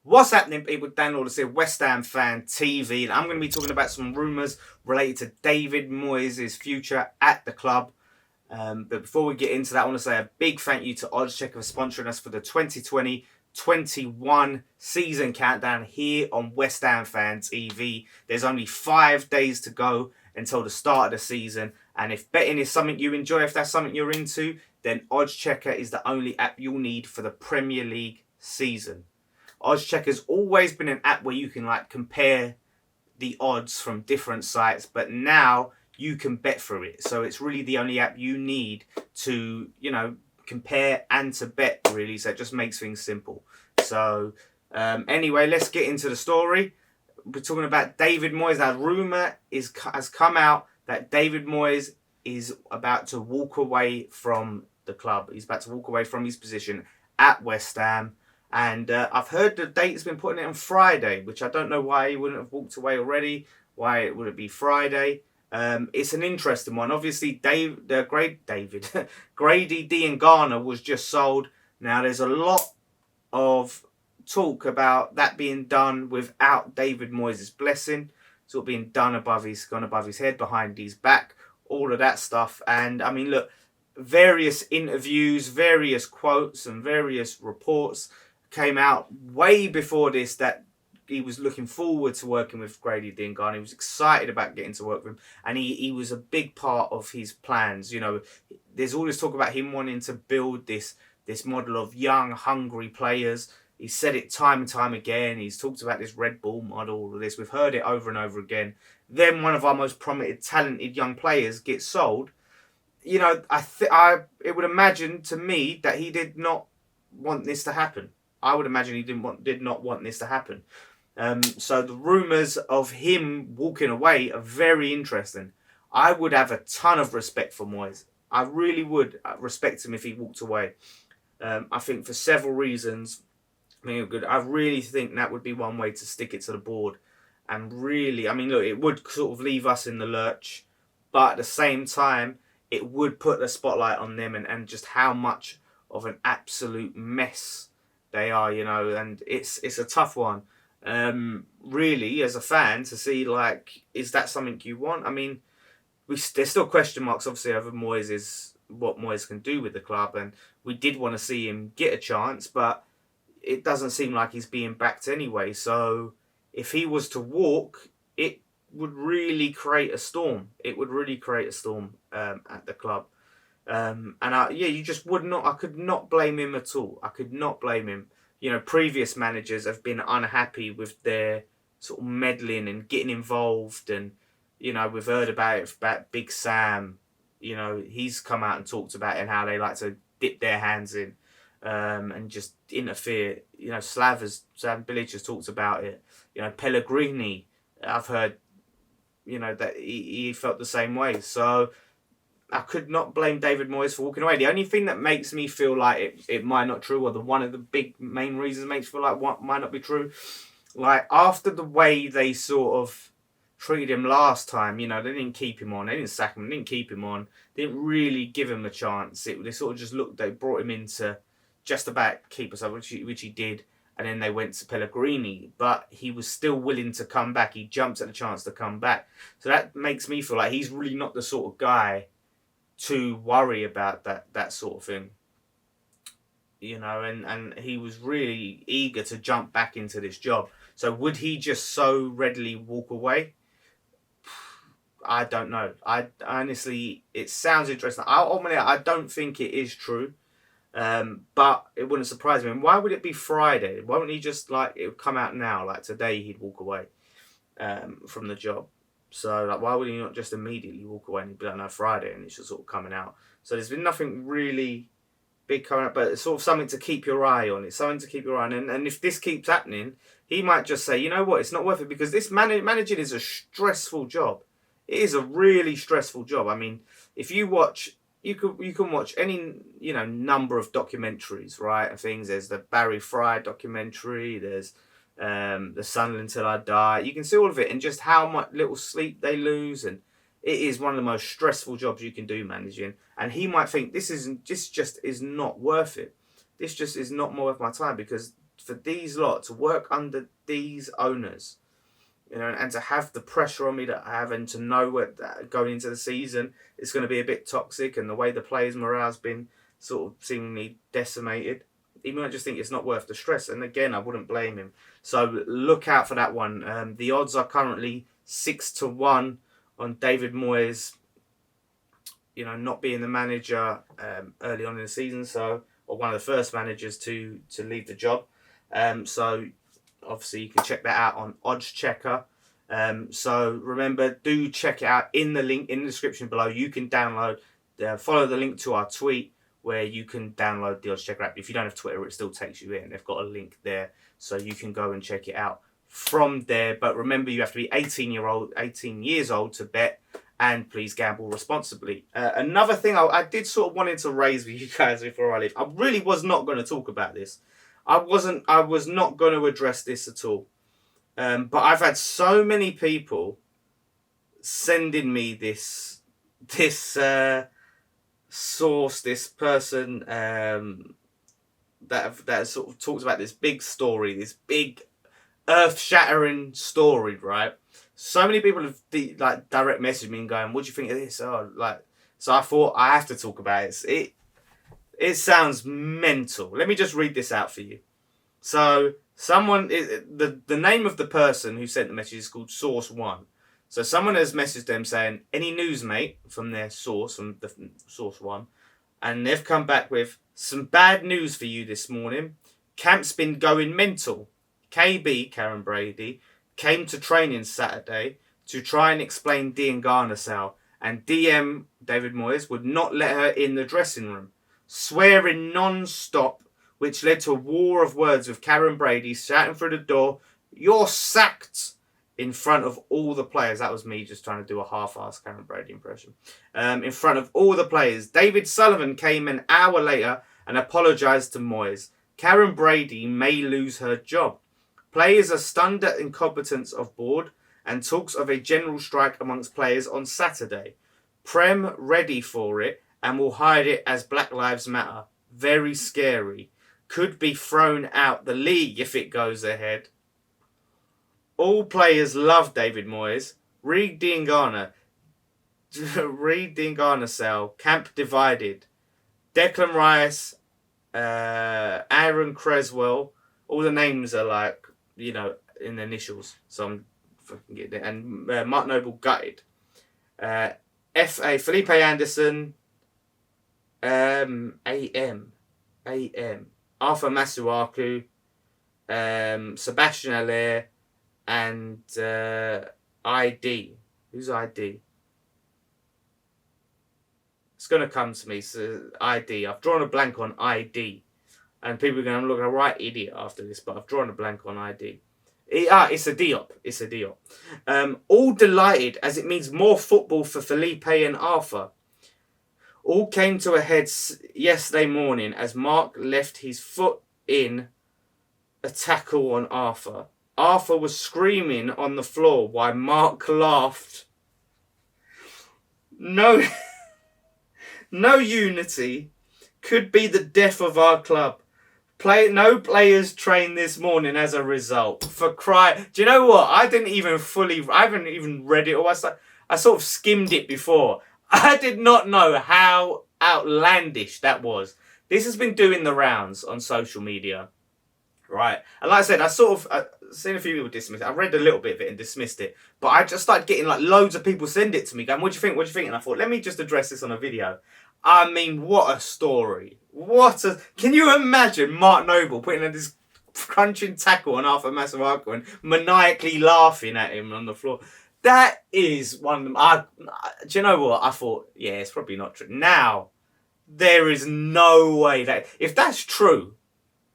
What's happening, people? Dan Lawless here, West Ham Fan TV, and I'm going to be talking about some rumours related to David Moyes' future at the club. But before we get into that, I want to say a big thank you to Oddschecker for sponsoring us for the 2020-21 season countdown here on West Ham Fan TV. There's only 5 days to go until the start of the season, and if betting is something you enjoy, if that's something you're into, then Oddschecker is the only app you'll need for the Premier League season. Oddschecker's always been an app where you can compare the odds from different sites, but now you can bet through it. So it's really the only app you need to, compare and to bet, really. So it just makes things simple. So anyway, let's get into the story. We're talking about David Moyes. Now, rumour has come out that David Moyes is about to walk away from the club. He's about to walk away from his position at West Ham. And I've heard the date's been putting it on Friday, which I don't know why he wouldn't have walked away already. Why would it be Friday? It's an interesting one. Obviously, Grady Diangana was just sold. Now, there's a lot of talk about that being done without David Moyes' blessing. Sort of being done gone above his head, behind his back, all of that stuff. And I mean, look, various interviews, various quotes, and various reports came out way before this that he was looking forward to working with Grady Diangana. He was excited about getting to work with him, and he was a big part of his plans. There's all this talk about him wanting to build this model of young, hungry players. He said it time and time again. He's talked about this Red Bull model, all of this. We've heard it over and over again. Then one of our most prominent, talented young players gets sold. I would imagine to me that he did not want this to happen. I would imagine he did not want this to happen. So the rumours of him walking away are very interesting. I would have a ton of respect for Moyes. I really would respect him if he walked away. I think for several reasons. I really think that would be one way to stick it to the board. And really, look, it would sort of leave us in the lurch. But at the same time, it would put the spotlight on them and just how much of an absolute mess they are, and it's a tough one. Really, as a fan, to see, is that something you want? There's still question marks, obviously, over what Moyes can do with the club, and we did want to see him get a chance, but it doesn't seem like he's being backed anyway. So if he was to walk, it would really create a storm. It would really create a storm at the club. You just would not. I could not blame him at all. I could not blame him. Previous managers have been unhappy with their sort of meddling and getting involved, and we've heard about it about Big Sam. He's come out and talked about it and how they like to dip their hands in and just interfere. Slav Bilic has talked about it. Pellegrini, I've heard. That he felt the same way. So I could not blame David Moyes for walking away. The only thing that makes me feel like it might not true, or one of the big main reasons makes me feel like what might not be true, after the way they sort of treated him last time, they didn't keep him on, they didn't sack him, they didn't keep him on, they didn't really give him a chance. They sort of just they brought him in to just about keep us up, which he did, and then they went to Pellegrini, but he was still willing to come back. He jumped at the chance to come back. So that makes me feel like he's really not the sort of guy to worry about that sort of thing. And he was really eager to jump back into this job. So would he just so readily walk away? I don't know. I honestly, it sounds interesting. I don't think it is true. But it wouldn't surprise me. And why would it be Friday? Why wouldn't he just it would come out now, today he'd walk away from the job? So why would he not just immediately walk away and he'd be like, no, Friday, and it's just sort of coming out? So there's been nothing really big coming up, but it's sort of something to keep your eye on. It's something to keep your eye on. And if this keeps happening, he might just say, you know what, it's not worth it, because this managing is a stressful job. It is a really stressful job. If you watch, you can watch any number of documentaries, right, and things. There's the Barry Fry documentary. There's the Sunderland Till I Die. You can see all of it, and just how much little sleep they lose, and it is one of the most stressful jobs you can do, managing. And he might think this just is not worth it. This just is not more worth my time, because for these lot to work under these owners, you know, and to have the pressure on me that I have, and to know what going into the season it's going to be a bit toxic, and the way the players' morale's been sort of seemingly decimated, he might just think it's not worth the stress. And again, I wouldn't blame him. So look out for that one. The odds are currently 6-1 on David Moyes, you know, not being the manager early on in the season, so, or one of the first managers to leave the job. So obviously you can check that out on Odds Checker. So remember, do check it out in the link in the description below. You can download, follow the link to our tweet where you can download the Odds Checker app. If you don't have Twitter, it still takes you in. They've got a link there, so you can go and check it out from there. But remember, you have to be 18 years old to bet, and please gamble responsibly. Another thing I did sort of wanted to raise with you guys before I leave. I really was not going to talk about this. I was not going to address this at all. But I've had so many people sending me this source, this person that sort of talks about this big story, this big earth-shattering story, right? So many people have direct messaged me and going, "What do you think of this?" So I thought I have to talk about it. It sounds mental. Let me just read this out for you. So the name of the person who sent the message is called Source One. So someone has messaged them saying, "Any news, mate?" from their source, from the Source One, and they've come back with some bad news for you this morning. Camp's been going mental. KB, Karen Brady, came to training Saturday to try and explain Dean Garnasow, and DM David Moyes would not let her in the dressing room, swearing non-stop, which led to a war of words with Karen Brady shouting through the door, "You're sacked," in front of all the players. That was me just trying to do a half-assed Karen Brady impression. In front of all the players. David Sullivan came an hour later and apologised to Moyes. Karen Brady may lose her job. Players are stunned at incompetence of board, and talks of a general strike amongst players on Saturday. Prem ready for it and will hide it as Black Lives Matter. Very scary. Could be thrown out the league if it goes ahead. All players love David Moyes. Read Dean Garnasow. Camp divided. Declan Rice, Aaron Creswell. All the names are in the initials. So I'm fucking getting it. And Mark Noble gutted. FA Felipe Anderson. AM. Arthur Masuaku. Sebastian Allaire. And ID. Who's ID? It's going to come to me. So ID. I've drawn a blank on ID. And people are going to look like a right idiot after this, but I've drawn a blank on ID. It's a Diop. It's a Diop. All delighted as it means more football for Felipe and Arthur. All came to a head yesterday morning as Mark left his foot in a tackle on Arthur. Arthur was screaming on the floor while Mark laughed. No unity could be the death of our club. No players trained this morning as a result. Do you know what? I haven't even read it, or I sort of skimmed it before. I did not know how outlandish that was. This has been doing the rounds on social media. Right. And like I said, I've seen a few people dismiss it. I read a little bit of it and dismissed it. But I just started getting loads of people send it to me going, what do you think? What do you think? And I thought, let me just address this on a video. I mean, what a story. Can you imagine Mark Noble putting in this crunching tackle on Arthur Masuaku and maniacally laughing at him on the floor? That is one of them. Do you know what? I thought, yeah, it's probably not true. Now, there is no way that... If that's true,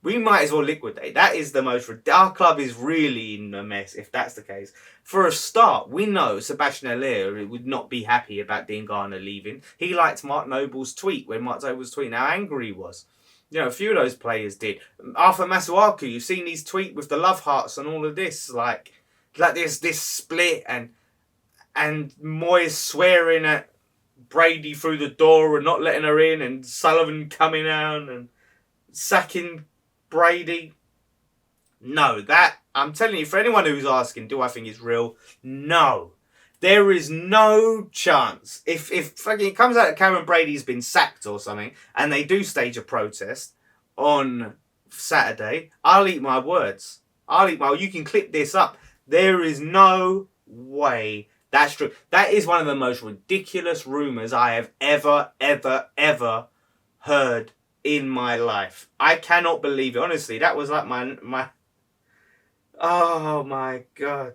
we might as well liquidate. That is the most... Our club is really in a mess, if that's the case. For a start, we know Sebastian Allaire would not be happy about Dean Garner leaving. He liked Mark Noble's tweet when Mark Noble was tweeting how angry he was. You know, a few of those players did. Arthur Masuaku, you've seen his tweet with the love hearts and all of this. Like this split and Moyes swearing at Brady through the door and not letting her in, and Sullivan coming out and sacking Brady. No, that, I'm telling you, for anyone who's asking, do I think it's real? No. There is no chance. If fucking it comes out that Cameron Brady's been sacked or something, and they do stage a protest on Saturday, I'll eat my words. You can clip this up. There is no way that's true. That is one of the most ridiculous rumours I have ever heard in my life. I cannot believe it. Honestly, that was like my oh my God.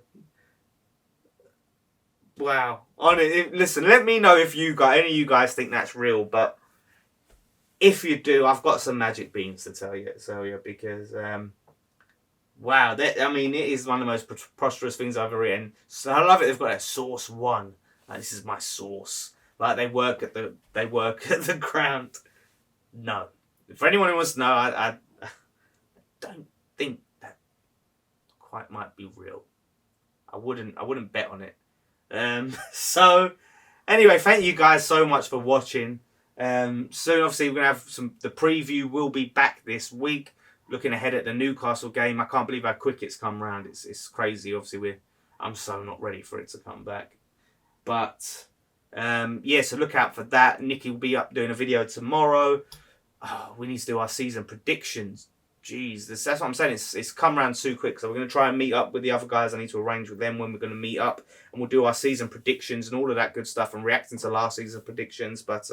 Wow. Listen, let me know if any of you guys think that's real, but if you do, I've got some magic beans to tell you because wow, it is one of the most preposterous things I've ever written. So I love it. They've got a source one. Like, this is my source. Like, they work at the ground. No. For anyone who wants to know, I don't think that quite might be real. I wouldn't bet on it. So anyway, thank you guys so much for watching. Soon, obviously, we're gonna have the preview will be back this week. Looking ahead at the Newcastle game. I can't believe how quick it's come round. It's crazy. Obviously, I'm so not ready for it to come back. But yeah, so look out for that. Nikki will be up doing a video tomorrow. Oh, we need to do our season predictions. Jeez, that's what I'm saying. It's come around too quick. So we're going to try and meet up with the other guys. I need to arrange with them when we're going to meet up. And we'll do our season predictions and all of that good stuff and reacting to last season predictions. But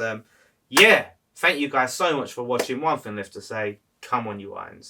yeah, thank you guys so much for watching. One thing left to say, come on you Irons.